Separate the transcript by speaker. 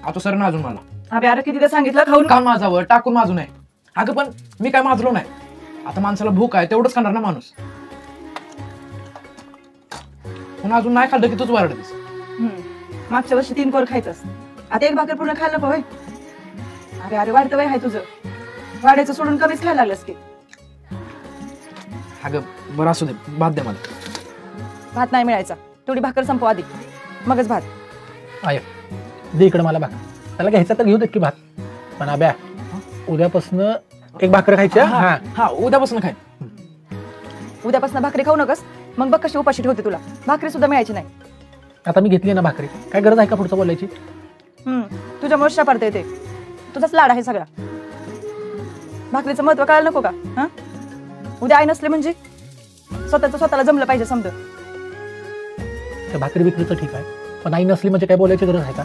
Speaker 1: आता सर ना अजून मला
Speaker 2: अबे अरे कितीदा सांगितलं खाऊन
Speaker 1: काल माझावर टाकून माझू नाही. अगं पण मी काय माजलो नाही. आता माणसाला भूक आहे तेवढंच खाणार ना माणूस. पुन्हा अजून नाही खाल्लं की तूच वारडतेस.
Speaker 2: मागच्या वर्षी 3 कोर खायचंस, आता 1 भाकर पूर्ण खायला नको होय. अरे अरे वाढतं वय आहे तुझं, वाढायचं सोडून कमीच खायला लागलंस की.
Speaker 1: अगं बरं असू दे, भात दे मला.
Speaker 2: भात नाही मिळायचा, तेवढी भाकर संपव आधी, मगच भात.
Speaker 3: आय दे इकडे मला भाकर. त्याला घ्यायचा तर घेऊ दे की भात. पण अभ्या उद्यापासून 1 भाकर खायची. हा
Speaker 1: हा उद्यापासून खाय.
Speaker 2: उद्यापासून भाकरी खाऊ नकस, मग बघ कशी उपाशी ठेवते तुला. भाकरी सुद्धा मिळायची नाही.
Speaker 3: आता मी घेतली ना भाकरी, काय गरज आहे का पुढचं बोलायची.
Speaker 2: तुझ्यामुळे शापारता येते, तुझाच लाड आहे सगळा. भाकरीचं महत्व कळायला नको का? हा उद्या आई नसले म्हणजे स्वतःला जमलं पाहिजे समज.
Speaker 3: भाकरी बिकरीचं ठीक आहे, पण आई नसली म्हणजे काय बोलायची गरज आहे का?